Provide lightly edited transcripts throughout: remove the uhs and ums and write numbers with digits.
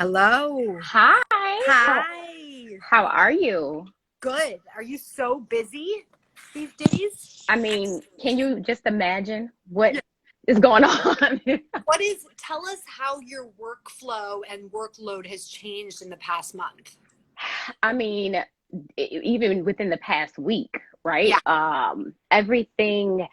Hello. Hi. How Hi. how are you? Good. Are you so busy these days? I mean, can you just imagine what Yeah. is going on? Tell us how your workflow and workload has changed in the past month. I mean, even within the past week, right? Yeah. Everything,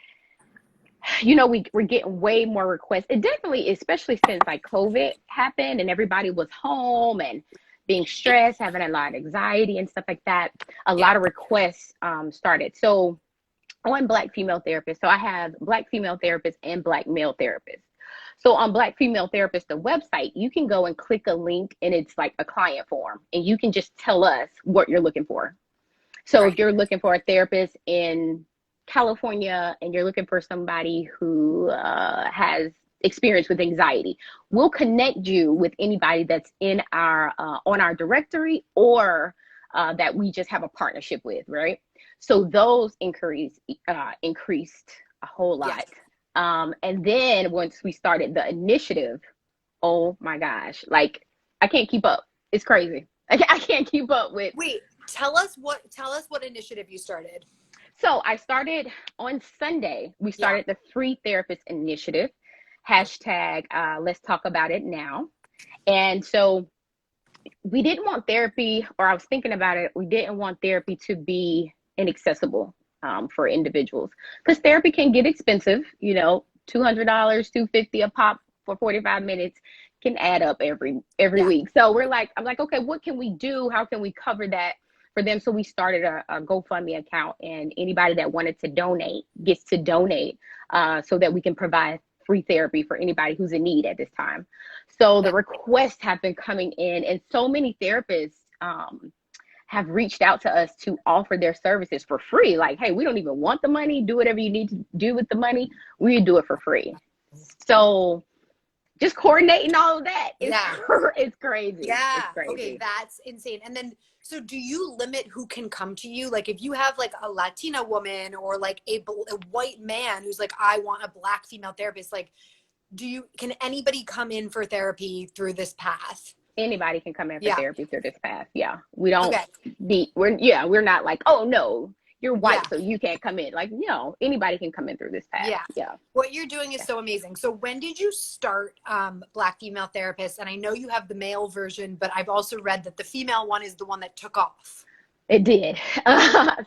we're getting way more requests. It definitely, especially since like COVID happened and everybody was home and being stressed, having a lot of anxiety and stuff like that, a Yeah. lot of requests started. So on Black female therapists. So I have Black female therapists and Black male therapists. So on Black female therapist, the website, you can go and click a link and it's like a client form and you can just tell us what you're looking for. So if Right. you're looking for a therapist in California and you're looking for somebody who has experience with anxiety, we'll connect you with anybody that's in our on our directory or that we just have a partnership with, right? So those inquiries increased a whole Yes. lot. And then once we started the initiative, oh my gosh, like I can't keep up. It's crazy. I can't keep up with. Wait, tell us what initiative you started. So I started on Sunday. We Yeah. started the Free Therapist Initiative, hashtag Let's Talk About It Now. And so we didn't want therapy, or I was thinking about it, we didn't want therapy to be inaccessible for individuals because therapy can get expensive, $200, 250 a pop for 45 minutes can add up every Yeah. week. So I'm like, okay, what can we do? How can we cover that for them? So we started a GoFundMe account, and anybody that wanted to donate gets to donate so that we can provide free therapy for anybody who's in need at this time. So the That- requests have been coming in, and so many therapists have reached out to us to offer their services for free. Like, hey, we don't even want the money. Do whatever you need to do with the money. We do it for free. So just coordinating all of that is Yeah. it's crazy. Yeah. It's Okay, crazy. that's insane. And then, so do you limit who can come to you? Like, if you have like a Latina woman or like a white man who's like, I want a Black female therapist, like, can anybody come in for therapy through this path? Anybody can come in for Yeah. therapy through this path. Yeah. We don't Okay. we're not like, oh no, you're Yeah. white, so you can't come in. Like, no, anybody can come in through this path. Yeah. Yeah. What you're doing is so amazing. So when did you start Black female therapists? And I know you have the male version, but I've also read that the female one is the one that took off. It did.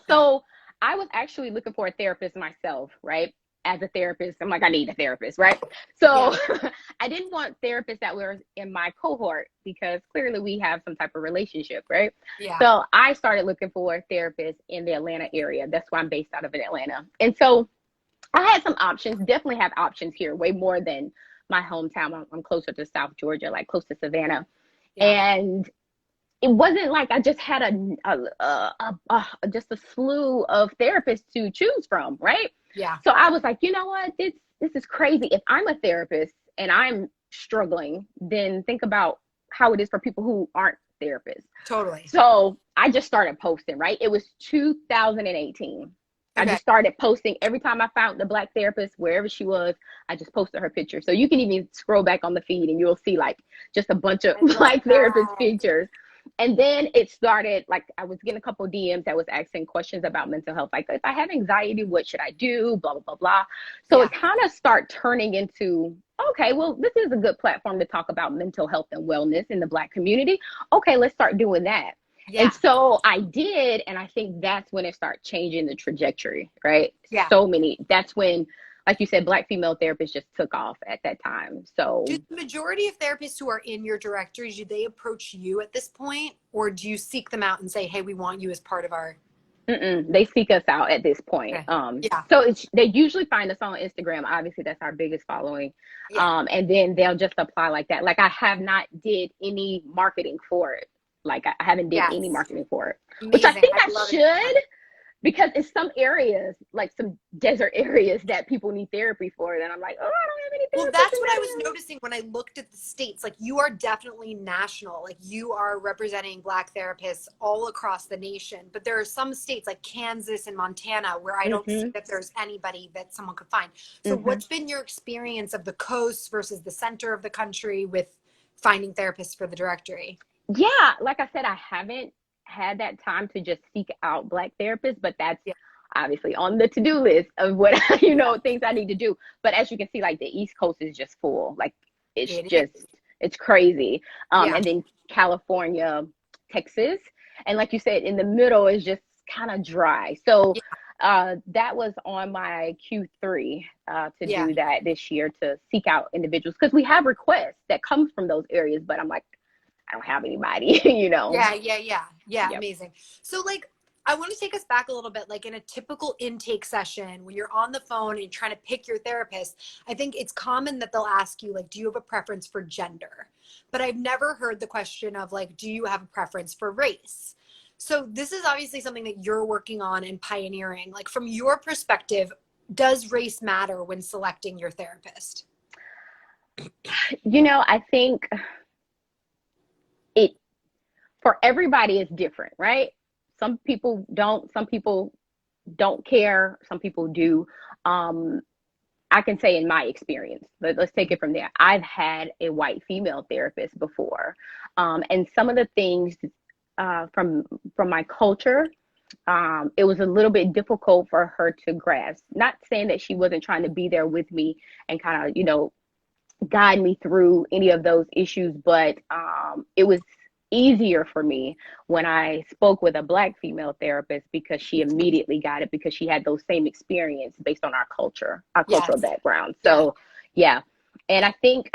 So I was actually looking for a therapist myself, right? As a therapist, I'm like, I need a therapist, right? So Yeah. I didn't want therapists that were in my cohort because clearly we have some type of relationship, right? Yeah. So I started looking for therapists in the Atlanta area. That's why I'm based out of Atlanta. And so I had some options, definitely have options here, way more than my hometown. I'm closer to South Georgia, like close to Savannah. Yeah. And it wasn't like I just had just a slew of therapists to choose from, right? Yeah. So I was like, you know what, this is crazy. If I'm a therapist and I'm struggling, then think about how it is for people who aren't therapists. Totally. So I just started posting, right? It was 2018. I Okay. just started posting every time I found the Black therapist, wherever she was, I just posted her picture. So you can even scroll back on the feed and you'll see like just a bunch of I love Black therapist that. pictures. And then it started, like I was getting a couple of DMs that was asking questions about mental health. Like, if I have anxiety, what should I do? Blah, blah, blah, blah. So Yeah. it kind of started turning into, okay, well, this is a good platform to talk about mental health and wellness in the Black community. Okay, let's start doing that. Yeah. And so I did, and I think that's when it started changing the trajectory, right? Yeah. That's when, like you said, Black female therapists just took off at that time. So Do the majority of therapists who are in your directory, do they approach you at this point? Or do you seek them out and say, hey, we want you as part of our... they seek us out at this point. Okay. Yeah. So they usually find us on Instagram. Obviously, that's our biggest following. Yeah. And then they'll just apply like that. Like I have not did any marketing for it. Like I haven't did any Yes. marketing for it, which I Amazing. think I I love should. it. Because in some areas, like some desert areas that people need therapy for, then I'm like, oh, I don't have any Well, therapists that's in what that I was area. noticing when I looked at the states. Like, you are definitely national. Like, you are representing Black therapists all across the nation. But there are some states like Kansas and Montana where I don't see Mm-hmm. that there's anybody that someone could find. So Mm-hmm. what's been your experience of the coast versus the center of the country with finding therapists for the directory? Yeah, like I said, I haven't had that time to just seek out Black therapists, but that's Yeah. obviously on the to-do list of what, Yeah. things I need to do. But as you can see, like the East Coast is just full. Like it's It just, is. it's crazy. Yeah. And then California, Texas, and like you said, in the middle is just kind of dry. So Yeah. that was on my Q3 to Yeah. do that this year, to seek out individuals, because we have requests that comes from those areas, but I'm like, I don't have anybody, Yeah, yeah, yeah. Yeah, Yep. amazing. So like I want to take us back a little bit, like in a typical intake session when you're on the phone and you're trying to pick your therapist, I think it's common that they'll ask you, like, do you have a preference for gender? But I've never heard the question of like, do you have a preference for race? So this is obviously something that you're working on and pioneering. Like from your perspective, does race matter when selecting your therapist? I think it, for everybody, is different, right? Some people don't care, some people do. Um, I can say in my experience, but let's take it from there. I've had a white female therapist before, and some of the things from my culture, it was a little bit difficult for her to grasp. Not saying that she wasn't trying to be there with me and kind of, guide me through any of those issues, but it was easier for me when I spoke with a Black female therapist, because she immediately got it, because she had those same experience based on our cultural Yes. background. Yeah. So yeah. And I think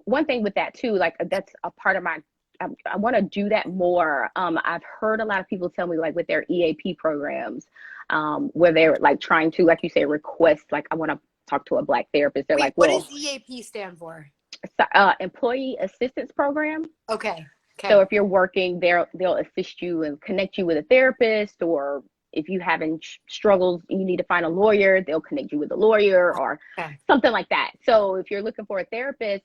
one thing with that too, like that's a part of my, I want to do that more. I've heard a lot of people tell me, like with their EAP programs, where they're like trying to, like you say, request, like, I want to talk to a Black therapist. They're Wait, like, what well, does EAP stand for? employee assistance program. Okay. So Okay. if you're working, they'll assist you and connect you with a therapist, or if you having struggles, you need to find a lawyer, they'll connect you with a lawyer or Okay. something like that. So if you're looking for a therapist,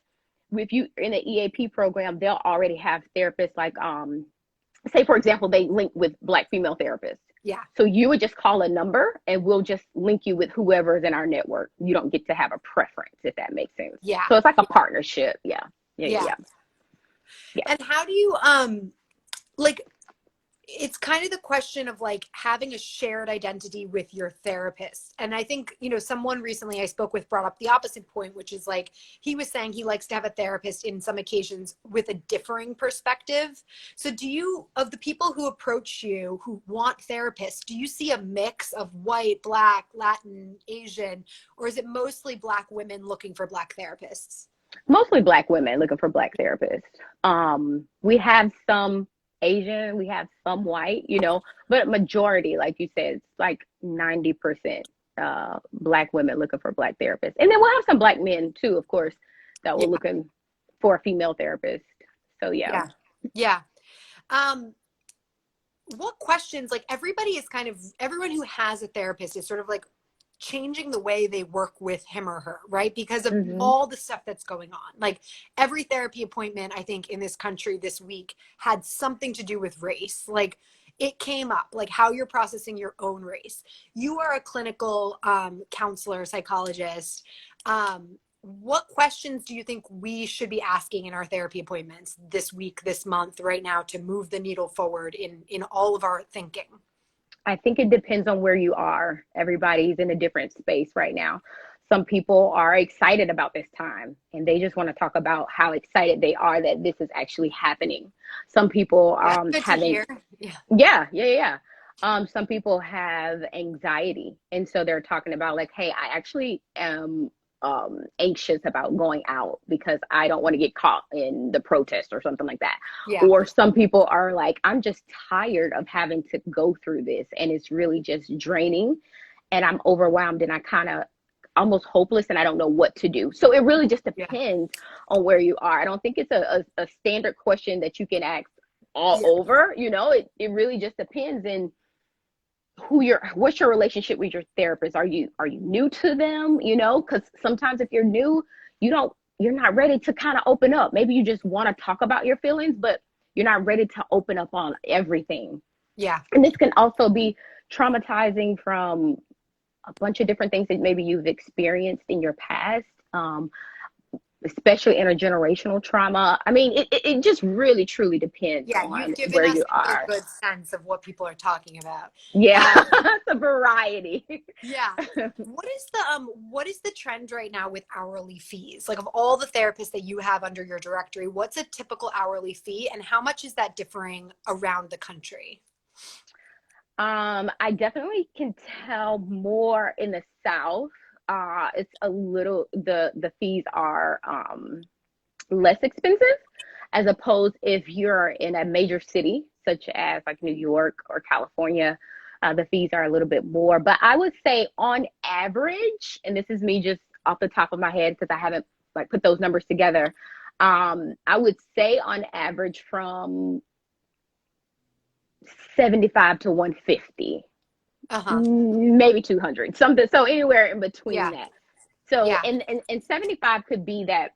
if you in an EAP program, they'll already have therapists, like say for example, they link with Black female therapists. Yeah. So you would just call a number and we'll just link you with whoever's in our network. You don't get to have a preference, if that makes sense. Yeah. So it's like a Yeah. partnership. Yeah. Yeah. Yeah. Yeah. Yeah. Yeah. And how do you like it's kind of the question of like having a shared identity with your therapist. And I think, someone recently I spoke with brought up the opposite point, which is like he was saying he likes to have a therapist in some occasions with a differing perspective. So do you, of the people who approach you who want therapists, do you see a mix of white, Black, Latin, Asian, or is it mostly Black women looking for Black therapists? Mostly Black women looking for Black therapists. We have some Asian, we have some white, but majority, like you said, it's like 90% Black women looking for Black therapists. And then we'll have some Black men too, of course, that Yeah. will looking for a female therapist. So yeah. Yeah. Yeah. Um, what questions, like everyone who has a therapist is sort of like changing the way they work with him or her, right? Because of Hmm. all the stuff that's going on. Like every therapy appointment, I think, in this country this week had something to do with race. Like it came up, like how you're processing your own race. You are a clinical counselor, psychologist. What questions do you think we should be asking in our therapy appointments this week, this month, right now, to move the needle forward in all of our thinking? I think it depends on where you are. Everybody's in a different space right now. Some people are excited about this time and they just want to talk about how excited they are that this is actually happening. Some people That's good to having, hear. Yeah. yeah, yeah, yeah. Some people have anxiety, and so they're talking about, like, hey, I actually am anxious about going out because I don't want to get caught in the protest or something like that. Yeah. Or some people are like, I'm just tired of having to go through this, and it's really just draining, and I'm overwhelmed, and I kind of almost hopeless, and I don't know what to do. So it really just Yeah. depends on where you are. I don't think it's a standard question that you can ask all Yeah. over. It really just depends in what's your relationship with your therapist. Are you new to them? Because sometimes if you're new, you're not ready to kind of open up. Maybe you just want to talk about your feelings, but you're not ready to open up on everything. Yeah. And this can also be traumatizing from a bunch of different things that maybe you've experienced in your past. especially intergenerational trauma. I mean, it just really truly depends Yeah, on you've given where us you a are. good sense of what people are talking about. Yeah, Um, it's a variety. yeah. What is the trend right now with hourly fees? Like of all the therapists that you have under your directory, what's a typical hourly fee and how much is that differing around the country? I definitely can tell more in the South. It's a little the fees are less expensive as opposed if you're in a major city such as like New York or California. The fees are a little bit more, but I would say on average, and this is me just off the top of my head because I haven't like put those numbers together. I would say on average from 75 to 150, Uh-huh. maybe 200, something. So anywhere in between Yeah. that. So, Yeah. and 75 could be that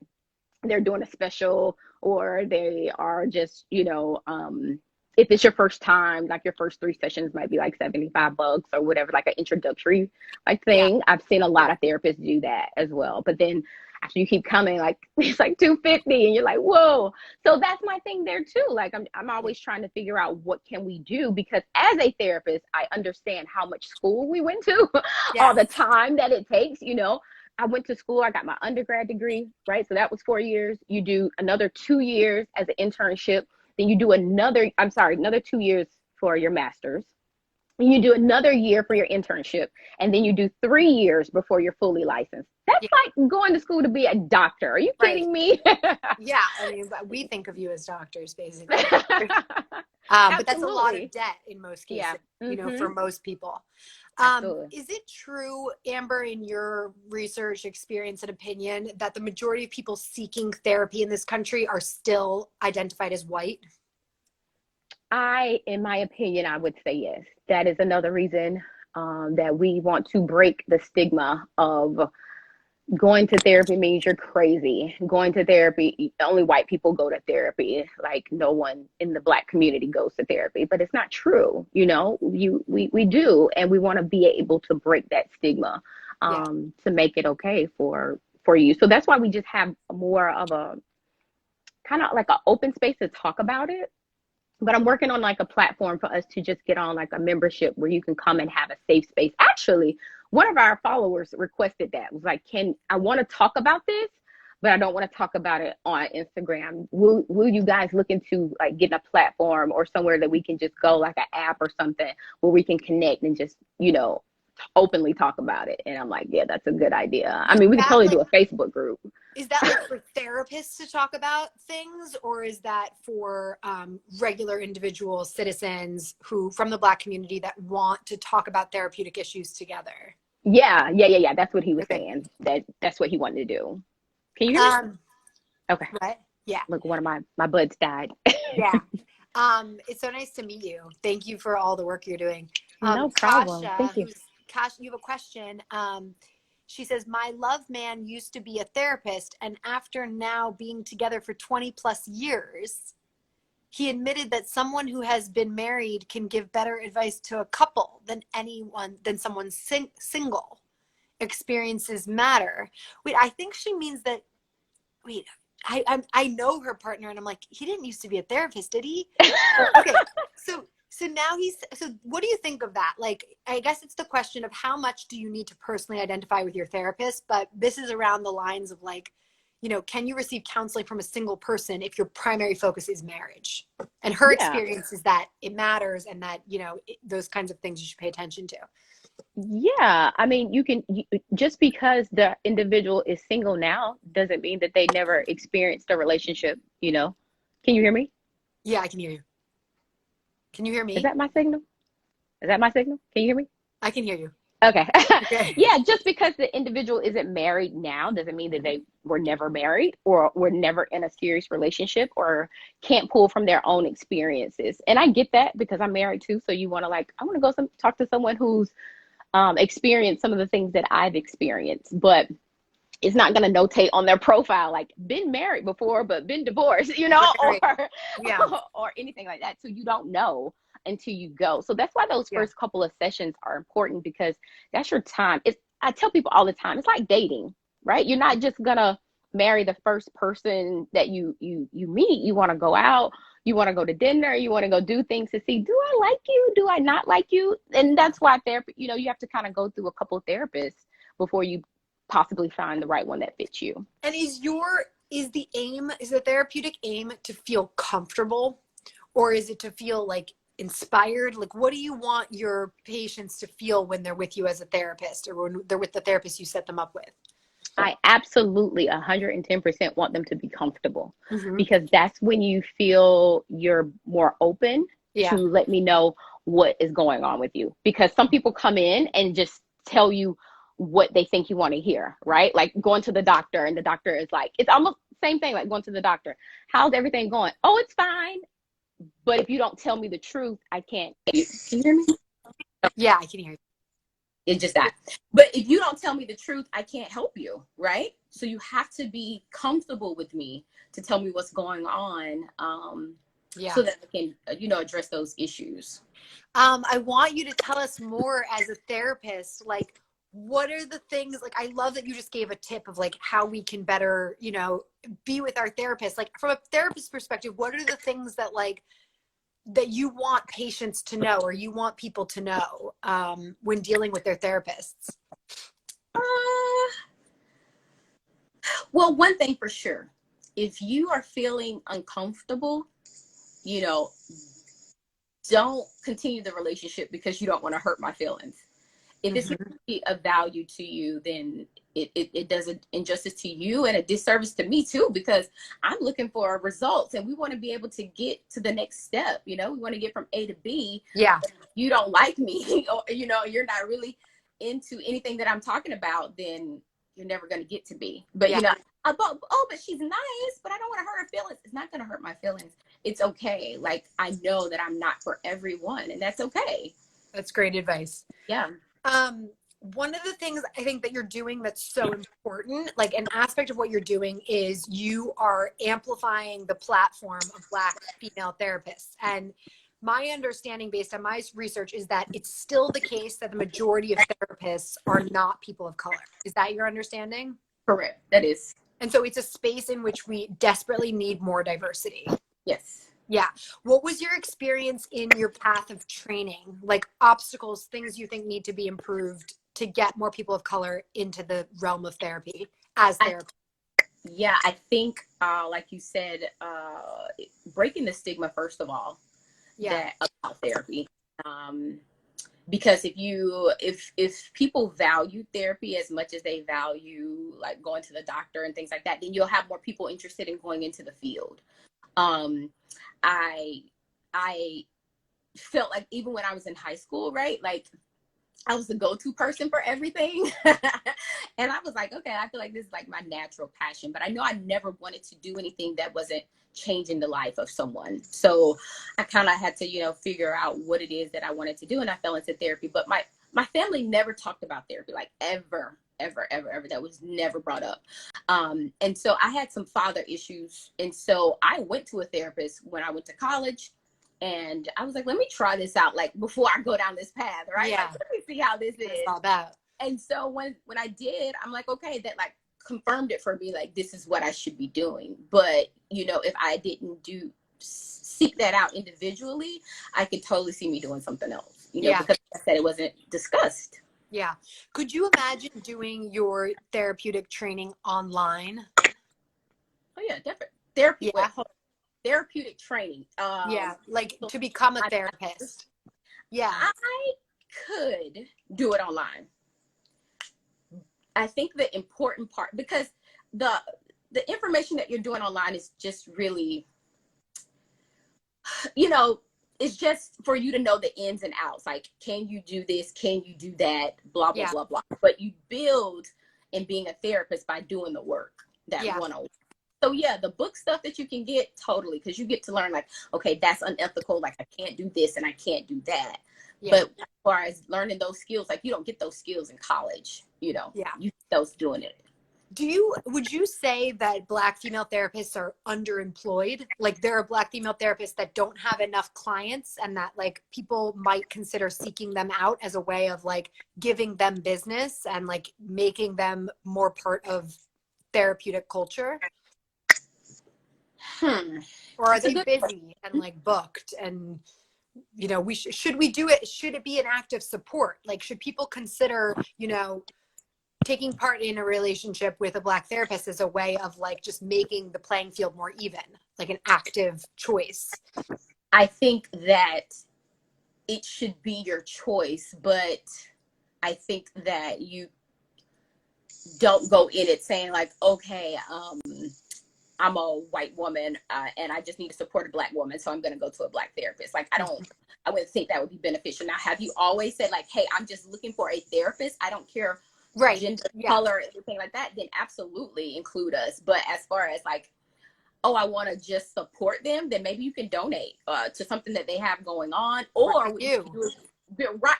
they're doing a special or they are just, if it's your first time, like your first three sessions might be like $75 or whatever, like an introductory like Yeah. thing. I've seen a lot Yeah. of therapists do that as well. But then after you keep coming, like it's like 250 and you're like, whoa. So that's my thing there too. Like I'm Yeah. always trying to figure out what can we do because as a therapist, I understand how much school we went to, all the Yes. time that it takes. I went to school, I got my undergrad degree, right? So that was 4 years. You do another 2 years as an internship. Then you do another 2 years for your master's. And you do another year for your internship. And then you do 3 years before you're fully licensed. That's Yeah. like going to school to be a doctor. Are you Right. kidding me? Yeah. I mean, we think of you as doctors, basically. But that's a lot of Absolutely. debt in most Yeah. cases, for most people. Absolutely. Is it true, Amber, in your research, experience, and opinion, that the majority of people seeking therapy in this country are still identified as white? In my opinion, I would say yes. That is another reason that we want to break the stigma of going to therapy means you're crazy. Going to therapy, only white people go to therapy. Like no one in the Black community goes to therapy, but it's not true. We do, and we want to be able to break that stigma Yeah. to make it okay for you. So that's why we just have more of a kind of like an open space to talk about it, but I'm working on like a platform for us to just get on like a membership where you can come and have a safe space. Actually, one of our followers requested that. Was like, "Can I want to talk about this, but I don't want to talk about it on Instagram. Will you guys look into like getting a platform or somewhere that we can just go like an app or something where we can connect and just, openly talk about it?" And I'm like, "Yeah, that's a good idea. I Is mean, we could that totally like do a Facebook group." is that like for therapists to talk about things, or is that for regular individual citizens who from the Black community that want to talk about therapeutic issues together? Yeah. That's what he was Okay. saying. That's what he wanted to do. Can you hear me? Um, Okay. right. Yeah. Look, one of my buds died. Yeah. It's so nice to meet you. Thank you for all the work you're doing. No problem. Kasha, Thank you. you have a question. She says, my love man used to be a therapist, and after now being together for 20 plus years, he admitted that someone who has been married can give better advice to a couple than someone single. Experiences matter. Wait, I think she means that. Wait, I know her partner, and I'm like, he didn't used to be a therapist, did he? Okay, so now so what do you think of that? Like, I guess it's the question of how much do you need to personally identify with your therapist, but this is around the lines of like, can you receive counseling from a single person if your primary focus is marriage? And her Yeah. experience is that it matters, and that those kinds of things you should pay attention to. Yeah. I mean, just because the individual is single now doesn't mean that they never experienced a relationship. Can you hear me? Yeah, I can hear you. Can you hear Is me? that my signal? Is that my signal? Can you hear me? I can hear you. Okay. Okay. Yeah, just because the individual isn't married now doesn't mean that they were never married or were never in a serious relationship or can't pull from their own experiences. And I get that because I'm married too. So you want to I want to talk to someone who's experienced some of the things that I've experienced, but it's not going to notate on their profile like been married before but been divorced, Right, or right. Yeah. or anything like that. So you don't know until you go. So that's why those Yeah. first couple of sessions are important because that's your time. I tell people all the time, it's like dating, right? You're not just gonna marry the first person that you meet. You want to go out, you want to go to dinner, you want to go do things to see, do I like you, do I not like you? And that's why therapy, you know, you have to kind of go through a couple of therapists before you possibly find the right one that fits you. And is the therapeutic aim to feel comfortable, or is it to feel like inspired? Like, what do you want your patients to feel when they're with you as a therapist, or when they're with the therapist you set them up with? I absolutely 110% want them to be comfortable, Mm-hmm. because that's when you feel you're more open Yeah. to let me know what is going on with you. Because some people come in and just tell you what they think you want to hear, right? Like going to the doctor, and the doctor is like, it's almost the same thing like going to the doctor. How's everything going? Oh, it's fine. But if you don't tell me the truth, I can't. Can you hear me? Yeah, I can hear you. It's just that. But if you don't tell me the truth, I can't help you, right? So you have to be comfortable with me to tell me what's going on, Yeah. so that I can, address those issues. I want you to tell us more as a therapist, like, what are the things, like, I love that you just gave a tip of like how we can better, be with our therapist. Like, from a therapist perspective, what are the things that that you want patients to know, or you want people to know, when dealing with their therapists? Well, one thing for sure, if you are feeling uncomfortable, you know, don't continue the relationship because you don't want to hurt my feelings. If it's Mm-hmm. really of value to you, then it does an injustice to you and a disservice to me too, because I'm looking for results and we want to be able to get to the next step. We want to get from A to B. Yeah. You don't like me, or, you're not really into anything that I'm talking about, then you're never going to get to B. But, Yeah. but she's nice, but I don't want to hurt her feelings. It's not going to hurt my feelings. It's okay. Like, I know that I'm not for everyone, and that's okay. That's great advice. Yeah. One of the things I think that you're doing that's so important, like an aspect of what you're doing, is you are amplifying the platform of Black female therapists. And my understanding, based on my research, is that it's still the case that the majority of therapists are not people of color. Is that your understanding? Correct. That is. And so it's a space in which we desperately need more diversity. Yes. Yeah. What was your experience in your path of training? Like, obstacles, things you think need to be improved to get more people of color into the realm of therapy as therapy? I think, like you said, breaking the stigma, first of all, Yeah. that about therapy. Because if people value therapy as much as they value like going to the doctor and things like that, then you'll have more people interested in going into the field. I felt like even when I was in high school, right? Like, I was the go-to person for everything. And I was like, okay, I feel like this is like my natural passion, but I know I never wanted to do anything that wasn't changing the life of someone. So I kind of had to, figure out what it is that I wanted to do. And I fell into therapy, but my family never talked about therapy, like ever. That was never brought up. And so I had some father issues. And so I went to a therapist when I went to college. And I was like, let me try this out, like, before I go down this path, right? Yeah. Like, let me see how this is. It's all about. And so when I did, I'm like, okay, that like confirmed it for me, like, this is what I should be doing. But, if I didn't seek that out individually, I could totally see me doing something else, because like I said, it wasn't discussed. Yeah. Could you imagine doing your therapeutic training online? Oh, yeah, different. Therapy. Yeah. Therapeutic training. Like to become a therapist. Yeah. I could do it online. I think the important part, because the information that you're doing online is just really, it's just for you to know the ins and outs. Like, can you do this? Can you do that? Blah, blah, blah, blah. But you build in being a therapist by doing the work, that one-on-one. So yeah, the book stuff that you can get, totally, because you get to learn, like, okay, that's unethical. Like, I can't do this and I can't do that. Yeah. But as far as learning those skills, like, you don't get those skills in college, you get those doing it. Would you say that Black female therapists are underemployed? Like, there are Black female therapists that don't have enough clients, and that like people might consider seeking them out as a way of like giving them business and like making them more part of therapeutic culture? Hmm. Or are That's a they good busy and like booked and you know, should we do it? Should it be an act of support? Like, should people consider, you know, taking part in a relationship with a Black therapist as a way of like just making the playing field more even, like an active choice? I think that it should be your choice, but I think that you don't go in it saying like, okay, I'm a white woman and I just need to support a Black woman, so I'm going to go to a Black therapist. Like, I wouldn't think that would be beneficial. Now, have you always said like, hey, I'm just looking for a therapist, I don't care Right. gender, Yeah. color, anything like that, then absolutely include us. But as far as like, oh, I want to just support them, then maybe you can donate to something that they have going on, or what you can do is right,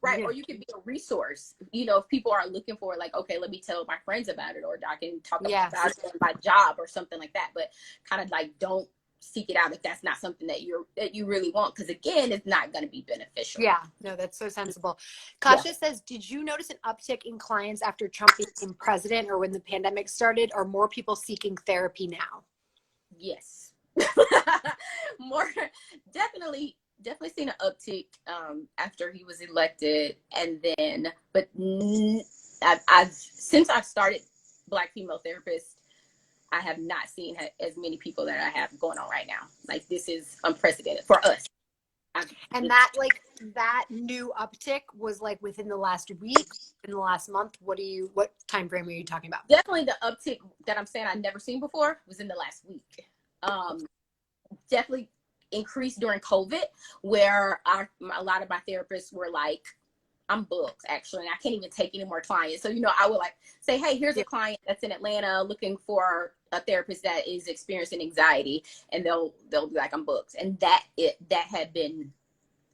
right, Yeah. or you can be a resource. You know, if people are looking for like, okay, let me tell my friends about it, or I can talk Yes. about it on my job or something like that. But kind of like, don't seek it out if that's not something that you really want, because again, it's not going to be beneficial. Yeah, no, that's so sensible. Yeah. Kasha says, did you notice an uptick in clients after Trump became president or when the pandemic started? Are more people seeking therapy now? Yes. More, definitely seen an uptick after he was elected, and then but I've since I've started Black female therapist, I have not seen as many people that I have going on right now. Like, this is unprecedented for us. And that like that new uptick was like within the last week, in the last month. What time frame are you talking about? Definitely the uptick that I'm saying I've never seen before was in the last week. Definitely increased during COVID, where a lot of my therapists were like, I'm booked actually, and I can't even take any more clients. So, you know, I would like say, hey, here's a client that's in Atlanta looking for a therapist that is experiencing anxiety, and they'll be like, I'm booked. And that had been,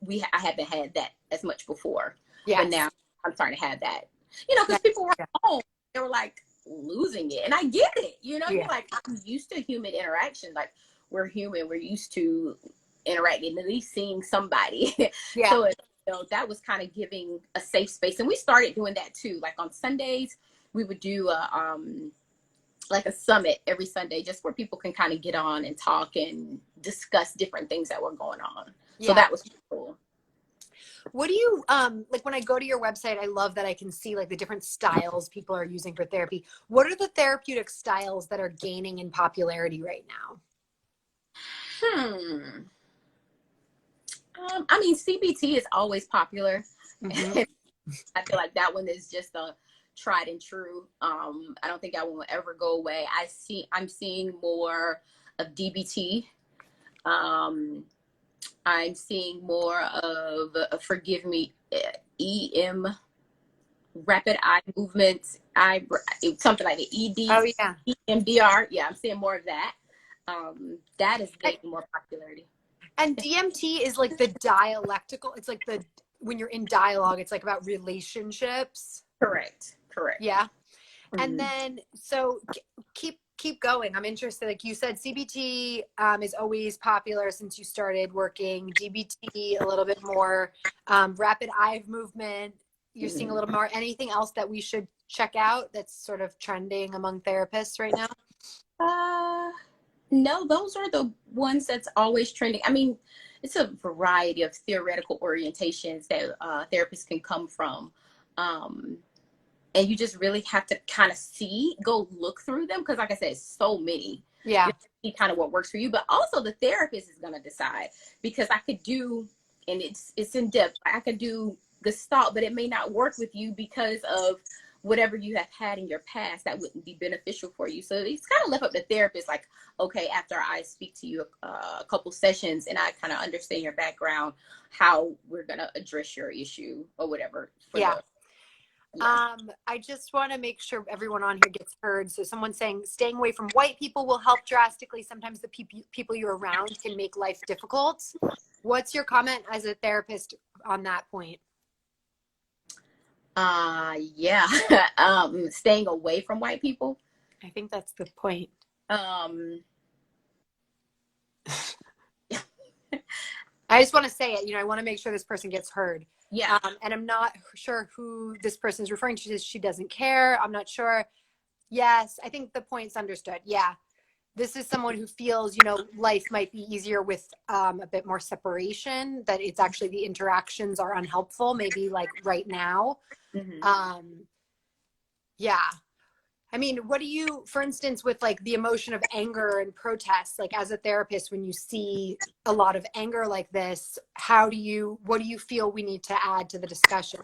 I haven't had that as much before. Yes. But now I'm starting to have that, you know, because people were home, they were like losing it. And I get it, you know, you're like, I'm used to human interaction. Like, we're human, we're used to interacting, at least seeing somebody. Yeah. So you know, that was kind of giving a safe space. And we started doing that too. Like on Sundays, we would do like a summit every Sunday, just where people can kind of get on and talk and discuss different things that were going on. Yeah. So that was cool. What do you like when I go to your website? I love that I can see like the different styles people are using for therapy. What are the therapeutic styles that are gaining in popularity right now? I mean, CBT is always popular. Mm-hmm. I feel like that one is just a tried and true. I don't think that one will ever go away. I'm seeing more of DBT. I'm seeing more of forgive me, EM, rapid eye movements, something like the ED. Oh yeah, EMDR. Yeah, I'm seeing more of that. That is gaining more popularity. And DMT is like the dialectical. It's like when you're in dialogue, it's like about relationships. Correct. Yeah. Mm-hmm. And then, so keep going. I'm interested. Like you said, CBT is always popular since you started working. DBT a little bit more. Rapid eye movement, you're seeing a little more. Anything else that we should check out that's sort of trending among therapists right now? No, those are the ones that's always trending. I mean, it's a variety of theoretical orientations that therapists can come from. And you just really have to kind of go look through them. Because like I said, so many. Yeah. See kind of what works for you. But also the therapist is going to decide. Because I could do, and it's in depth, I could do Gestalt, but it may not work with you because of whatever you have had in your past that wouldn't be beneficial for you. So it's kind of left up to therapist, like, okay, after I speak to you a couple sessions and I kind of understand your background, how we're going to address your issue or whatever. I just want to make sure everyone on here gets heard. So someone's saying staying away from white people will help drastically. Sometimes the people you're around can make life difficult. What's your comment as a therapist on that point? Yeah. Staying away from white people. I think that's the point. I just want to say it, I want to make sure this person gets heard. Yeah. And I'm not sure who this person is referring to. She doesn't care. I'm not sure. Yes, I think the point's understood. Yeah. This is someone who feels, life might be easier with a bit more separation, that it's actually the interactions are unhelpful, maybe like right now. Mm-hmm. Um, yeah. I mean, what do you, for instance, with like the emotion of anger and protest, like as a therapist, when you see a lot of anger like this, what do you feel we need to add to the discussion?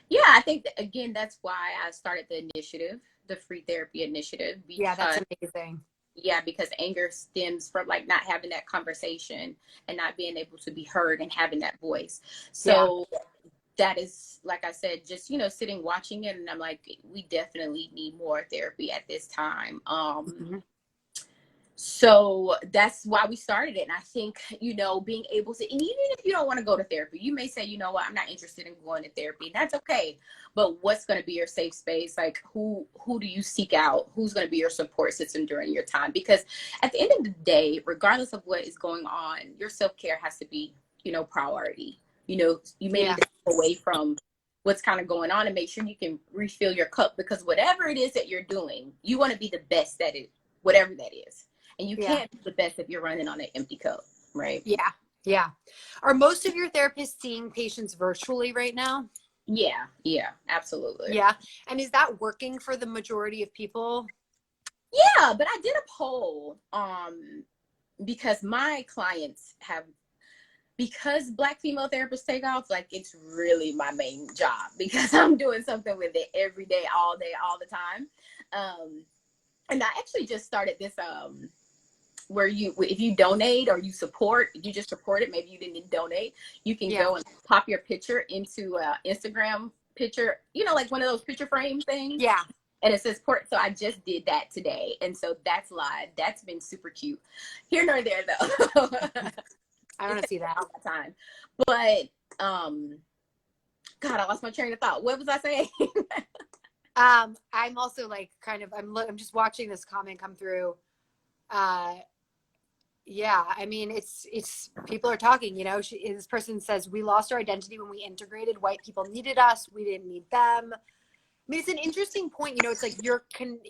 Yeah, I think that, again, that's why I started the initiative, the free therapy initiative, Yeah, that's because amazing. yeah, because anger stems from like not having that conversation and not being able to be heard and having that voice. Yeah. So that is, like I said, just, sitting watching it, and I'm like, we definitely need more therapy at this time. Mhm. So that's why we started it. And I think, being able to, and even if you don't want to go to therapy, you may say, you know what, I'm not interested in going to therapy. That's okay. But what's going to be your safe space? Like who do you seek out? Who's going to be your support system during your time? Because at the end of the day, regardless of what is going on, your self-care has to be, priority. You may need Yeah. to step away from what's kind of going on and make sure you can refill your cup, because whatever it is that you're doing, you want to be the best at it, whatever that is. And you Yeah. can't be the best if you're running on an empty cup, right? Yeah. Yeah. Are most of your therapists seeing patients virtually right now? Yeah, absolutely. Yeah. And is that working for the majority of people? Yeah, but I did a poll because my clients have, because Black female therapists take off, like it's really my main job because I'm doing something with it every day, all the time. And I actually just started this where if you donate or you just support it, maybe you didn't donate, you can Yeah. go and pop your picture into Instagram picture, like one of those picture frame things, Yeah. and it says support. So I just did that today, and so that's live. That's been super cute. Here nor there though. I want It to takes see that. all my time, but God, I lost my train of thought. What was I saying? I'm also like I'm just watching this comment come through. Yeah, I mean, it's people are talking, this person says, we lost our identity when we integrated. White people needed us. We didn't need them. I mean, it's an interesting point. It's like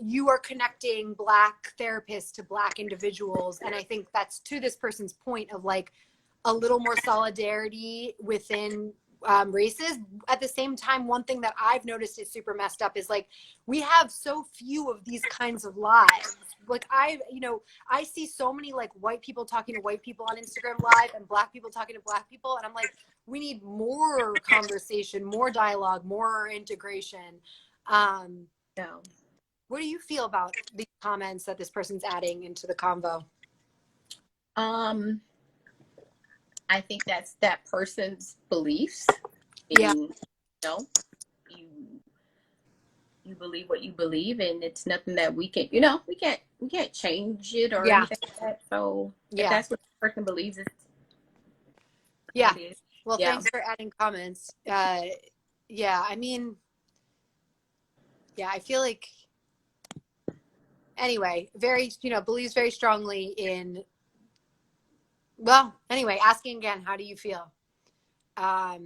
you are connecting Black therapists to Black individuals. And I think that's to this person's point of like a little more solidarity within races. At the same time, one thing that I've noticed is super messed up is like we have so few of these kinds of lives. Like I see so many like white people talking to white people on Instagram Live and Black people talking to Black people, and I'm like, we need more conversation, more dialogue, more integration. No. What do you feel about the comments that this person's adding into the convo? Um, I think that's that person's beliefs. Yeah. And, you you believe what you believe, and it's nothing that we can't change it or Yeah. anything like that. So if Yeah. that's what the person believes, Yeah. it is. Well, Yeah. thanks for adding comments. Yeah, I mean, yeah, I feel like anyway, very, believes very strongly in, well, anyway, asking again, how do you feel? I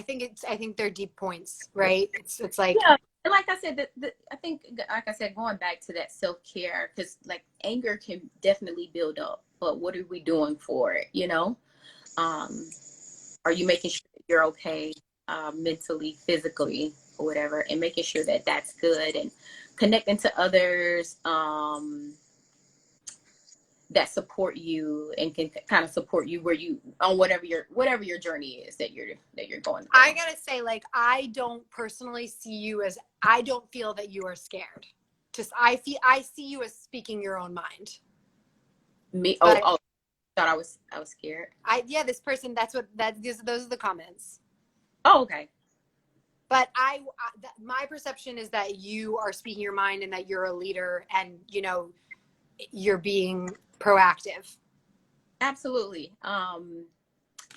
think they're deep points, right? It's like, Yeah. And like I said, I think, like I said, going back to that self-care, because like anger can definitely build up, but what are we doing for it? Um, are you making sure that you're okay, mentally, physically, or whatever, and making sure that that's good, and connecting to others that support you and can kind of support you where you on whatever your journey is that you're going through. I gotta say, like, I don't personally see you as, I don't feel that you are scared. Just, I see you as speaking your own mind. Me? Oh, But oh, thought I was scared. yeah, this person, those are the comments. Oh, okay. But my perception is that you are speaking your mind and that you're a leader and, you're being proactive. Absolutely. And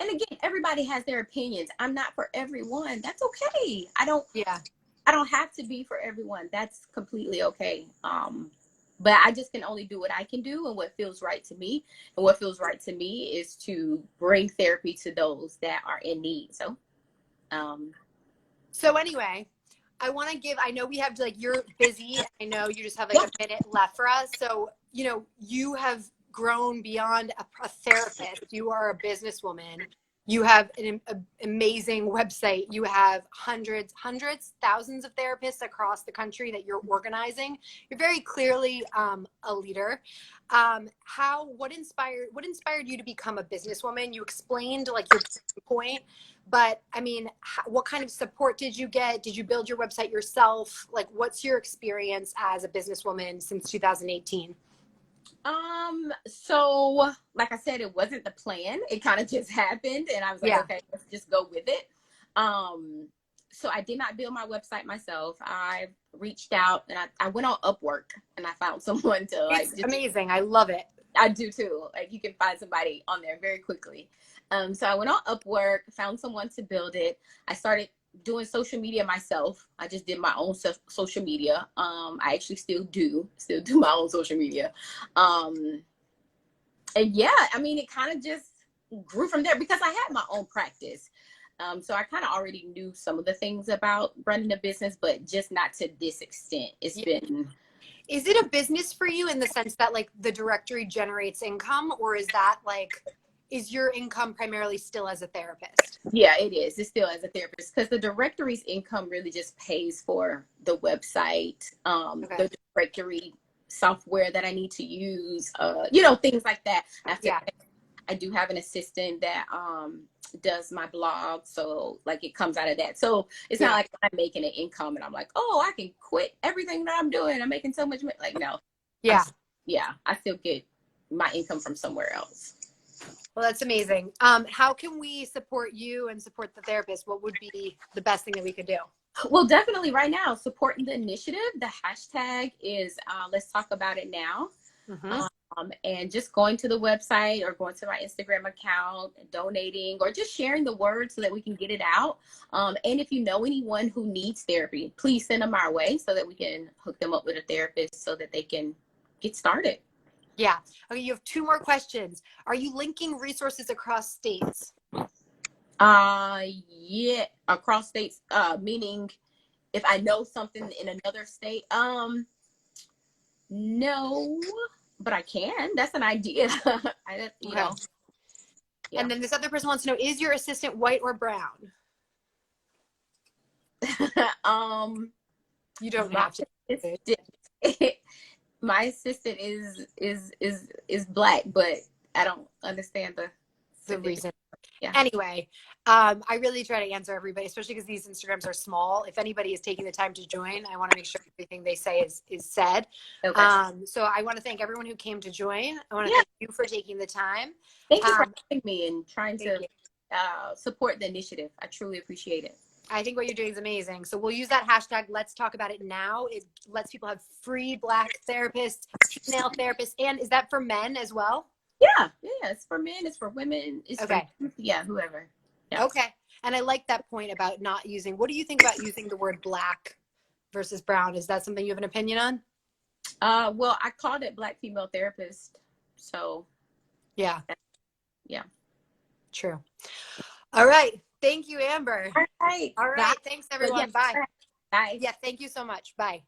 again, everybody has their opinions. I'm not for everyone. That's okay. Yeah. I don't have to be for everyone. That's completely okay. But I just can only do what I can do and what feels right to me. And what feels right to me is to bring therapy to those that are in need. So, So anyway, I want to give, I know we have like, you're busy. I know you just have like a minute left for us. So, you know, you have grown beyond a therapist. You are a businesswoman. You have an amazing website. You have thousands of therapists across the country that you're organizing. You're very clearly a leader. What inspired you to become a businesswoman? You explained like your point, but I mean, what kind of support did you get? Did you build your website yourself? Like, what's your experience as a businesswoman since 2018? So like I said, it wasn't the plan. It kind of just happened, and I was like, Yeah. okay, let's just go with it. So I did not build my website myself. I reached out and I went on Upwork and I found someone to like. It's amazing. I love it. I do too. Like you can find somebody on there very quickly. So I went on Upwork, found someone to build it. I started doing social media myself. I just did my own social media. I actually still do my own social media. And yeah, I mean, it kind of just grew from there because I had my own practice. So I kind of already knew some of the things about running a business, but just not to this extent. It's been. Is it a business for you in the sense that like the directory generates income, or is that like, is your income primarily still as a therapist? Yeah, it is. It's still as a therapist because the directory's income really just pays for the website, the directory software that I need to use, things like that. I do have an assistant that does my blog, so like it comes out of that. So it's not like I'm making an income and I'm like, oh, I can quit everything that I'm doing. I'm making so much money. Like, no. I still get my income from somewhere else. Well, that's amazing. How can we support you and support the therapist? What would be the best thing that we could do? Well, definitely right now, supporting the initiative. The hashtag is let's talk about it now. And just going to the website or going to my Instagram account, donating, or just sharing the word so that we can get it out. And if you know anyone who needs therapy, please send them our way so that we can hook them up with a therapist so that they can get started. Yeah. Okay, you have 2 more questions. Are you linking resources across states? Yeah, across states, meaning if I know something in another state, no, but I can. That's an idea. Know. Yeah. And then this other person wants to know, is your assistant white or brown? You don't have to. My assistant is black, but I don't understand the reason. Yeah. Anyway, I really try to answer everybody, especially because these Instagrams are small. If anybody is taking the time to join, I want to make sure everything they say is said. Okay. So I want to thank everyone who came to join. I want to thank you for taking the time. Thank you for having me and trying to support the initiative. I truly appreciate it. I think what you're doing is amazing. So we'll use that hashtag, let's talk about it now. It lets people have free Black therapists, female therapists. And is that for men as well? Yeah. It's for men. It's for women. It's for, whoever. Yeah. Okay. And I like that point about not using, what do you think about using the word Black versus brown? Is that something you have an opinion on? Well, I called it Black female therapist. So. Yeah. Yeah. True. All right. Thank you, Amber. All right. Thanks, everyone. Bye. Bye. Yeah. Thank you so much. Bye.